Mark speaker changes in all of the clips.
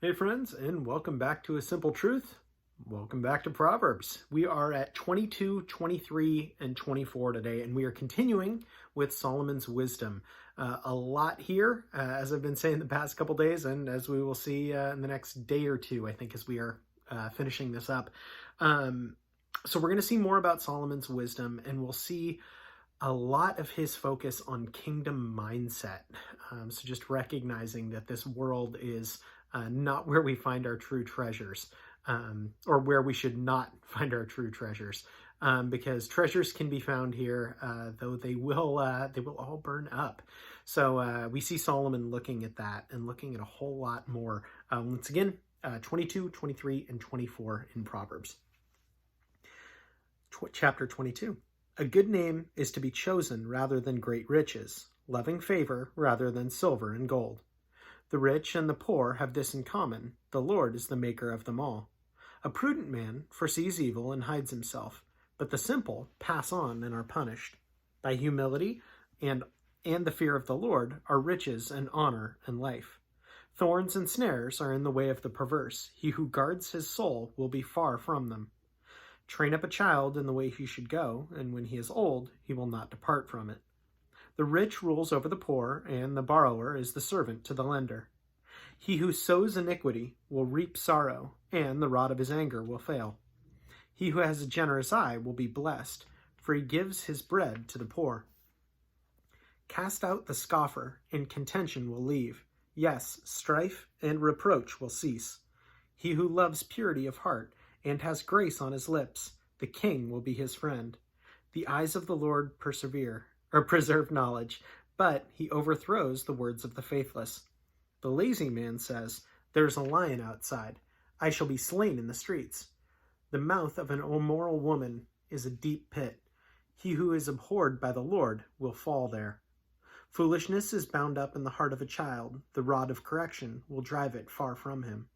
Speaker 1: Hey friends, and welcome back to A Simple Truth. Welcome back to Proverbs. We are at 22, 23, and 24 today, and we are continuing with Solomon's wisdom. A lot here, as I've been saying the past couple days, and as we will see in the next day or two, I think, as we are finishing this up. So we're going to see more about Solomon's wisdom, and we'll see a lot of his focus on kingdom mindset. So just recognizing that this world is not where we find our true treasures, or where we should not find our true treasures, because treasures can be found here, though they will all burn up. So we see Solomon looking at that and looking at a whole lot more. Once again, 22, 23, and 24 in Proverbs. Chapter 22. A good name is to be chosen rather than great riches, loving favor rather than silver and gold. The rich and the poor have this in common: the Lord is the maker of them all. A prudent man foresees evil and hides himself, but the simple pass on and are punished. By humility and the fear of the Lord are riches and honor and life. Thorns and snares are in the way of the perverse. He who guards his soul will be far from them. Train up a child in the way he should go, and when he is old, he will not depart from it. The rich rules over the poor, and the borrower is the servant to the lender. He who sows iniquity will reap sorrow, and the rod of his anger will fail. He who has a generous eye will be blessed, for he gives his bread to the poor. Cast out the scoffer, and contention will leave. Yes, strife and reproach will cease. He who loves purity of heart and has grace on his lips, the king will be his friend. The eyes of the Lord preserve knowledge, but he overthrows the words of the faithless. The lazy man says, "There is a lion outside. I shall be slain in the streets." The mouth of an immoral woman is a deep pit. He who is abhorred by the Lord will fall there. Foolishness is bound up in the heart of a child. The rod of correction will drive it far from him.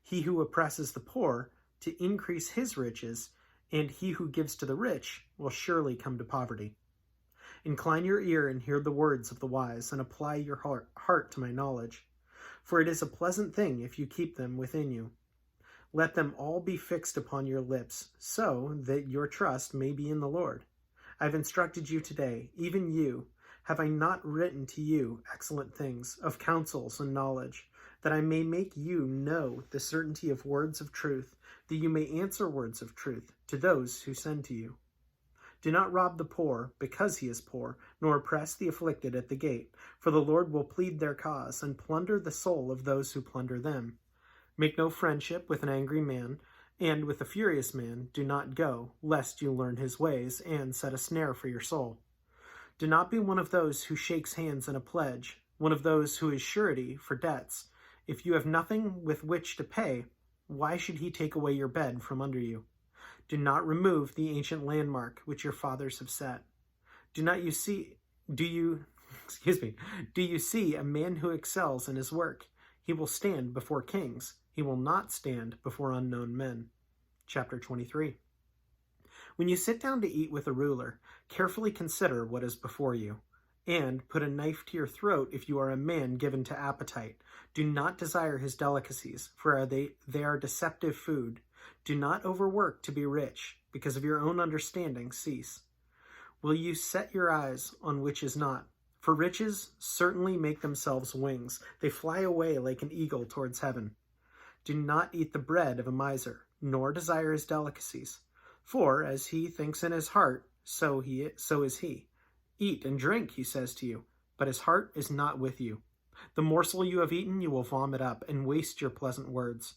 Speaker 1: He who oppresses the poor to increase his riches, and he who gives to the rich will surely come to poverty. Incline your ear and hear the words of the wise, and apply your heart to my knowledge. For it is a pleasant thing if you keep them within you. Let them all be fixed upon your lips, so that your trust may be in the Lord. I have instructed you today, even you. Have I not written to you excellent things, of counsels and knowledge, that I may make you know the certainty of words of truth, that you may answer words of truth to those who send to you? Do not rob the poor because he is poor, nor oppress the afflicted at the gate, for the Lord will plead their cause and plunder the soul of those who plunder them. Make no friendship with an angry man, and with a furious man do not go, lest you learn his ways and set a snare for your soul. Do not be one of those who shakes hands in a pledge, one of those who is surety for debts. If you have nothing with which to pay, why should he take away your bed from under you? Do not remove the ancient landmark which your fathers have set. Do you see a man who excels in his work? He will stand before kings. He will not stand before unknown men. Chapter 23. When you sit down to eat with a ruler, carefully consider what is before you, and put a knife to your throat if you are a man given to appetite. Do not desire his delicacies, for they are deceptive food. Do not overwork to be rich, because of your own understanding cease. Will you set your eyes on which is not? For riches certainly make themselves wings. They fly away like an eagle towards heaven. Do not eat the bread of a miser, nor desire his delicacies. For as he thinks in his heart, so is he. Eat and drink, he says to you, but his heart is not with you. The morsel you have eaten you will vomit up and waste your pleasant words.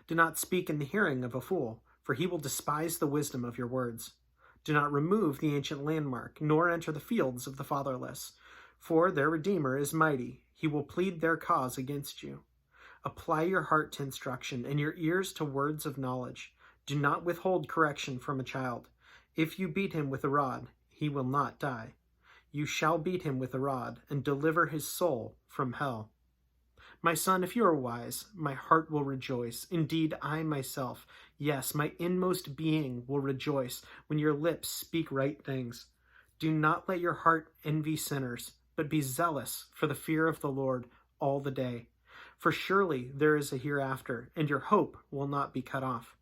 Speaker 1: Do not speak in the hearing of a fool, for he will despise the wisdom of your words. Do not remove the ancient landmark, nor enter the fields of the fatherless, for their Redeemer is mighty. He will plead their cause against you. Apply your heart to instruction, and your ears to words of knowledge. Do not withhold correction from a child. If you beat him with a rod, he will not die. You shall beat him with a rod, and deliver his soul from hell. My son, if you are wise, my heart will rejoice. Indeed, I myself, yes, my inmost being will rejoice when your lips speak right things. Do not let your heart envy sinners, but be zealous for the fear of the Lord all the day. For surely there is a hereafter, and your hope will not be cut off.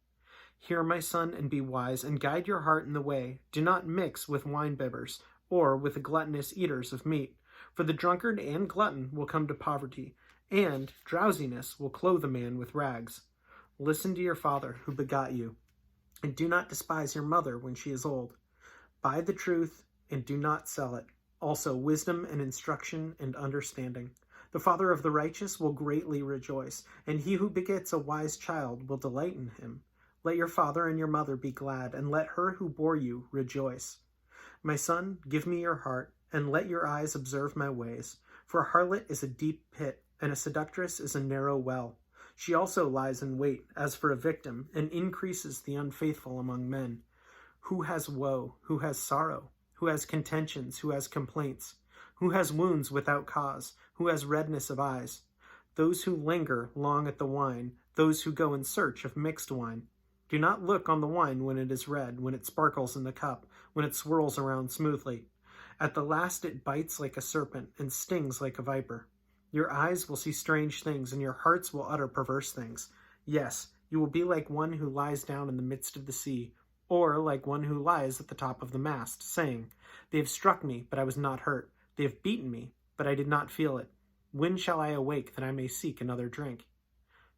Speaker 1: Hear, my son, and be wise, and guide your heart in the way. Do not mix with winebibbers, or with the gluttonous eaters of meat. For the drunkard and glutton will come to poverty, and drowsiness will clothe a man with rags. Listen to your father who begot you, and do not despise your mother when she is old. Buy the truth, and do not sell it. Also wisdom and instruction and understanding. The father of the righteous will greatly rejoice, and he who begets a wise child will delight in him. Let your father and your mother be glad, and let her who bore you rejoice. My son, give me your heart, and let your eyes observe my ways. For a harlot is a deep pit, and a seductress is a narrow well. She also lies in wait as for a victim, and increases the unfaithful among men. Who has woe? Who has sorrow? Who has contentions? Who has complaints? Who has wounds without cause? Who has redness of eyes? Those who linger long at the wine, those who go in search of mixed wine. Do not look on the wine when it is red, when it sparkles in the cup, when it swirls around smoothly. At the last it bites like a serpent and stings like a viper. Your eyes will see strange things, and your hearts will utter perverse things. Yes, you will be like one who lies down in the midst of the sea, or like one who lies at the top of the mast, saying, They have struck me, but I was not hurt. They have beaten me, but I did not feel it. When shall I awake that I may seek another drink?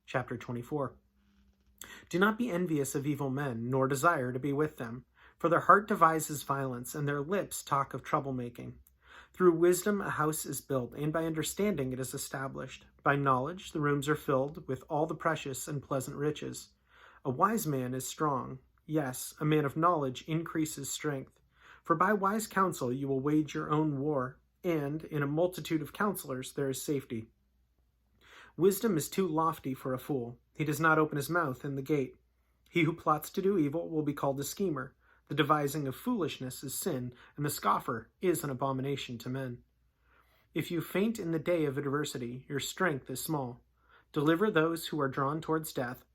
Speaker 1: Chapter 24. Do not be envious of evil men, nor desire to be with them. For their heart devises violence, and their lips talk of troublemaking. Through wisdom a house is built, and by understanding it is established. By knowledge the rooms are filled with all the precious and pleasant riches. A wise man is strong. Yes, a man of knowledge increases strength. For by wise counsel you will wage your own war, and in a multitude of counselors there is safety. Wisdom is too lofty for a fool. He does not open his mouth in the gate. He who plots to do evil will be called a schemer. The devising of foolishness is sin, and the scoffer is an abomination to men. If you faint in the day of adversity, your strength is small. Deliver those who are drawn towards death,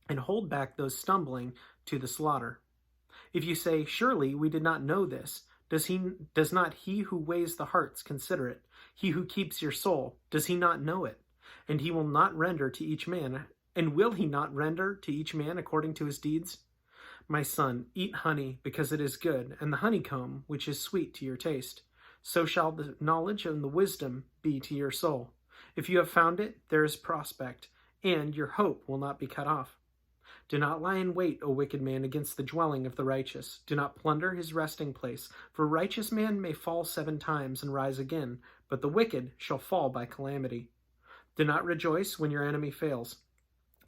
Speaker 1: and hold back those stumbling to the slaughter. If you say, Surely we did not know this, does not he who weighs the hearts consider it? He who keeps your soul, does he not know it? And he will not render to each man, and will he not render to each man according to his deeds? My son, eat honey, because it is good, and the honeycomb, which is sweet to your taste. So shall the knowledge and the wisdom be to your soul. If you have found it, there is prospect, and your hope will not be cut off. Do not lie in wait, O wicked man, against the dwelling of the righteous. Do not plunder his resting place. For a righteous man may fall 7 times and rise again, but the wicked shall fall by calamity. Do not rejoice when your enemy fails,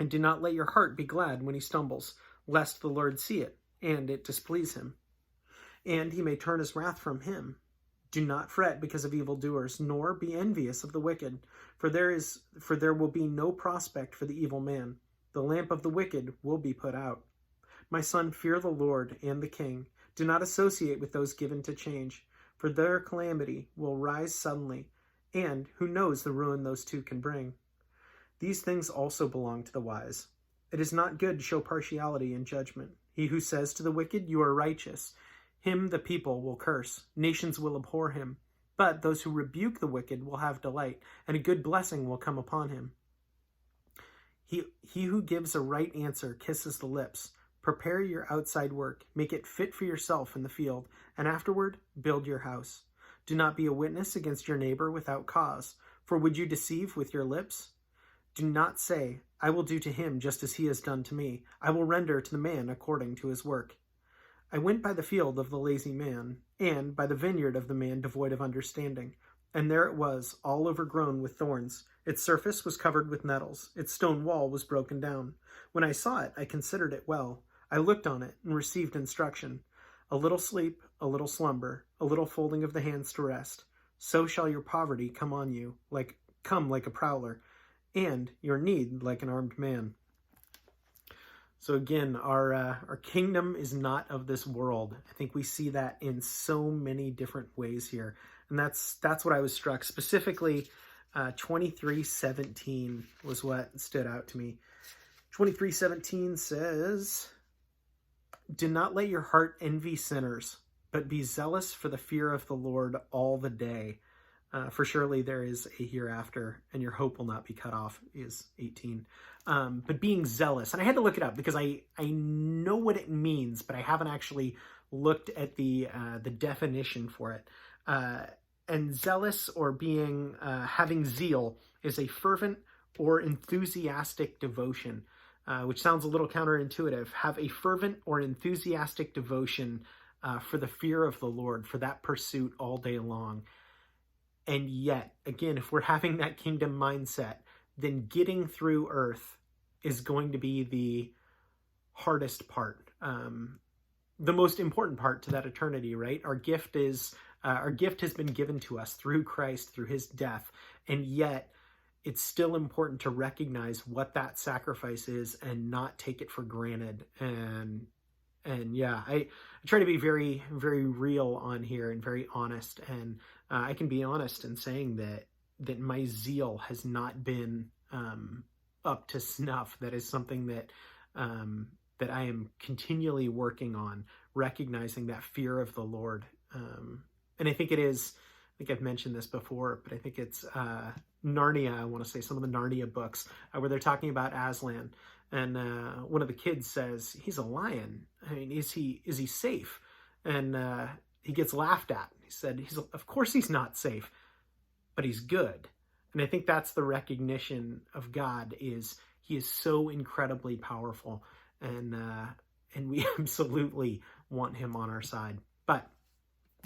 Speaker 1: and do not let your heart be glad when he stumbles, lest the Lord see it, and it displease him, and he may turn his wrath from him. Do not fret because of evildoers, nor be envious of the wicked, for there will be no prospect for the evil man. The lamp of the wicked will be put out. My son, fear the Lord and the king. Do not associate with those given to change, for their calamity will rise suddenly, and who knows the ruin those two can bring. These things also belong to the wise. It is not good to show partiality in judgment. He who says to the wicked, You are righteous, him the people will curse. Nations will abhor him. But those who rebuke the wicked will have delight, and a good blessing will come upon him. He who gives a right answer kisses the lips. Prepare your outside work. Make it fit for yourself in the field, and afterward build your house. Do not be a witness against your neighbor without cause, for would you deceive with your lips? Do not say, I will do to him just as he has done to me. I will render to the man according to his work. I went by the field of the lazy man, and by the vineyard of the man devoid of understanding. And there it was, all overgrown with thorns. Its surface was covered with nettles. Its stone wall was broken down. When I saw it, I considered it well. I looked on it and received instruction. A little sleep, a little slumber, a little folding of the hands to rest. So shall your poverty come on you, like a prowler, and your need like an armed man. So again, our kingdom is not of this world. I think we see that in so many different ways here. And that's what I was struck. Specifically, 23:17 was what stood out to me. 23:17 says, Do not let your heart envy sinners, but be zealous for the fear of the Lord all the day. For surely there is a hereafter, and your hope will not be cut off, is 18. But being zealous, and I had to look it up because I know what it means, but I haven't actually looked at the definition for it. And zealous, or being having zeal, is a fervent or enthusiastic devotion, which sounds a little counterintuitive. Have a fervent or enthusiastic devotion for the fear of the Lord, for that pursuit all day long. And yet, again, if we're having that kingdom mindset, then getting through earth is going to be the hardest part, the most important part to that eternity, right? Our gift has been given to us through Christ, through his death, and yet it's still important to recognize what that sacrifice is and not take it for granted. And yeah, I try to be very, very real on here and very honest. And I can be honest in saying that my zeal has not been up to snuff. That is something that that I am continually working on, recognizing that fear of the Lord. And I think it is, I think I've mentioned this before, but I think it's Narnia, I want to say, some of the Narnia books, where they're talking about Aslan. And one of the kids says, he's a lion. I mean, is he safe? And he gets laughed at. He said, of course he's not safe, but he's good. And I think that's the recognition of God, is he is so incredibly powerful. And we absolutely want him on our side. But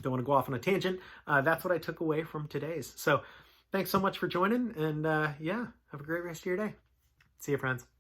Speaker 1: don't want to go off on a tangent. That's what I took away from today's. So thanks so much for joining. And yeah, have a great rest of your day. See you, friends.